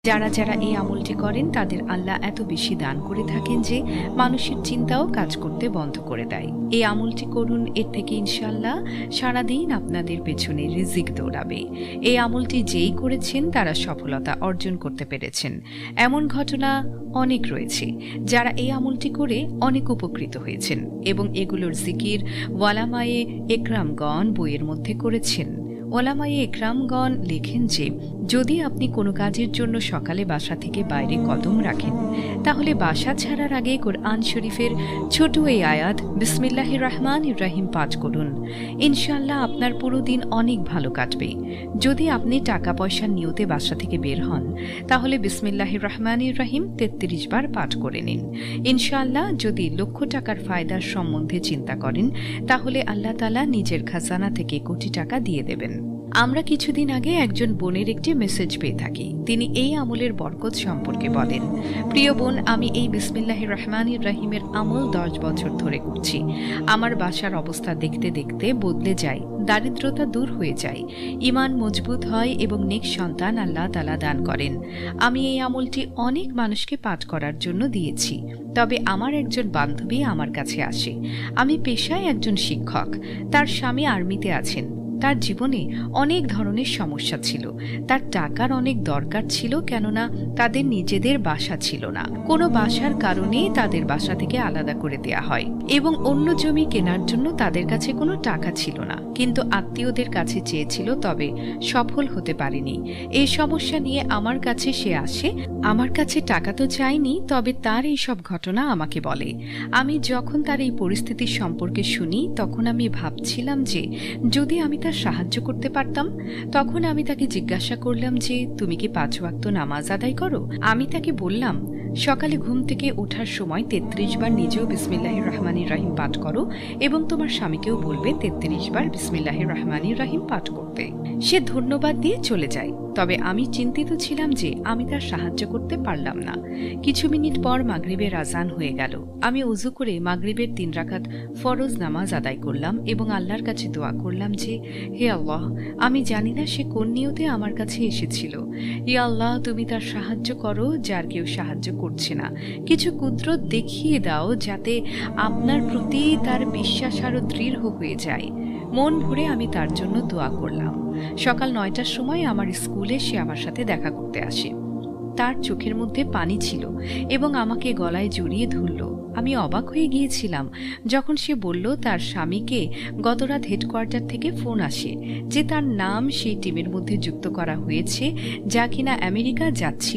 যারা যারা এই আমলটি করেন তাদের আল্লাহ এত বেশি দান করে থাকেন যে মানুষের চিন্তাও কাজ করতে বন্ধ করে দেয়। এই আমলটি করুন, এর থেকে ইনশাআল্লাহ সারাদিন আপনাদের পেছনে রিজিক দৌড়াবে। এই আমলটি যেই করেছেন তারা সফলতা অর্জন করতে পেরেছেন। এমন ঘটনা অনেক রয়েছে যারা এই আমলটি করে অনেক উপকৃত হয়েছেন এবং এগুলোর জিকির ওয়ালামায়ে একরামগণ বইয়ের মধ্যে করেছেন। ওলামায়ে একরামগণ লেখেন যে যদি আপনি কোনো কাজের জন্য সকালে বাসা থেকে বাইরে কদম রাখেন, তাহলে বাসা ছাড়ার আগে কোরআন শরীফের ছোট এই আয়াত বিসমিল্লাহির রহমানির রহিম পাঠ করুন। ইনশাআল্লাহ আপনার পুরো দিন অনেক ভালো কাটবে। যদি আপনি টাকা পয়সার নিয়তে বাসা থেকে বের হন, তাহলে বিসমিল্লাহির রহমানির রহিম ৩৩ বার পাঠ করে নিন। ইনশাআল্লাহ যদি লক্ষ টাকার ফায়দার সম্বন্ধে চিন্তা করেন, তাহলে আল্লাহ তাআলা নিজের খাজানা থেকে কোটি টাকা দিয়ে দেবেন। আমরা কিছুদিন আগে একজন বোনের একটি মেসেজ পেয়ে থাকি। তিনি এই আমলের বরকত সম্পর্কে বলেন, প্রিয় বোন, আমি এই বিসমিল্লাহির রহমানির রহিমের আমল 10 বছর ধরে করছি। আমার বাসার অবস্থা দেখতে দেখতে বদলে যায়, দারিদ্রতা দূর হয়ে যায়, ঈমান মজবুত হয় এবং নেক সন্তান আল্লাহ তাআলা দান করেন। আমি এই আমলটি অনেক মানুষকে পাঠ করার জন্য দিয়েছি। তবে আমার একজন বান্ধবী আমার কাছে আসে। আমি পেশায় একজন শিক্ষক, তার স্বামী আর্মিতে আছেন। তার জীবনে অনেক ধরনের সমস্যা ছিল। তার টাকার অনেক দরকার ছিল, কেননা তাদের নিজেদের বাসা ছিল না। কোনো বাসার কারণে তাদের বাসা থেকে আলাদা করে দেয়া হয় এবং অন্য জমি কেনার জন্য তাদের কাছে কোনো টাকা ছিল না, কিন্তু আত্মীয়দের কাছে চেয়েছিল, তবে সফল হতে পারেনি। এই সমস্যা নিয়ে আমার কাছে সে আসে। আমার কাছে টাকা তো চাইনি, তবে তার এই সব ঘটনা আমাকে বলে। আমি যখন তার এই পরিস্থিতির সম্পর্কে শুনি, তখন আমি ভাবছিলাম যে যদি আমি তার সাহায্য করতে পারতাম। তখন আমি তাকে জিজ্ঞাসা করলাম যে তুমি কি 5 ওয়াক্ত নামাজ আদায় করো? আমি তাকে বললাম, সকালে ঘুম থেকে ওঠার সময় 33 বার নিজেও বিসমিল্লাহির রহমানির রহিম পাঠ করো এবং তোমার স্বামীকেও বলবে 33 বার বিসমিল্লাহির রহমানির রহিম পাঠ করতে। সে ধন্যবাদ দিয়ে চলে যায়। তবে আমি চিন্তিত ছিলাম যে আমি তার সাহায্য করতে পারলাম না। কিছু মিনিট পর মাগরিবের আজান হয়ে গেল। আমি ওযু করে মাগরিবের 3 রাকাত ফরজ নামাজ আদায় করলাম এবং আল্লাহর কাছে দোয়া করলাম যে হে আল্লাহ, আমি জানি না সে কোন নিয়তে আমার কাছে এসেছিল। ইয়া আল্লাহ, তুমি তার সাহায্য করো যার কেউ সাহায্য করছে না। কিছু কুদরত দেখিয়ে দাও যাতে আপনার প্রতি তার বিশ্বাস আরো দৃঢ় হয়ে যায়। মন ভরে আমি তার জন্য দোয়া করলাম। সকাল 9টার সময় আমার স্কুলে সে আমার সাথে দেখা করতে আসে। তার চোখের মধ্যে পানি ছিল এবং আমাকে গলায় জড়িয়ে ধরল। আমি অবাক হয়ে গিয়েছিলাম যখন সে বলল তার স্বামীকে গতরাত হেডকোয়ার্টার থেকে ফোন আসে যে তার নাম সেই টিমের মধ্যে যুক্ত করা হয়েছে, যা কিনা আমেরিকা যাচ্ছে।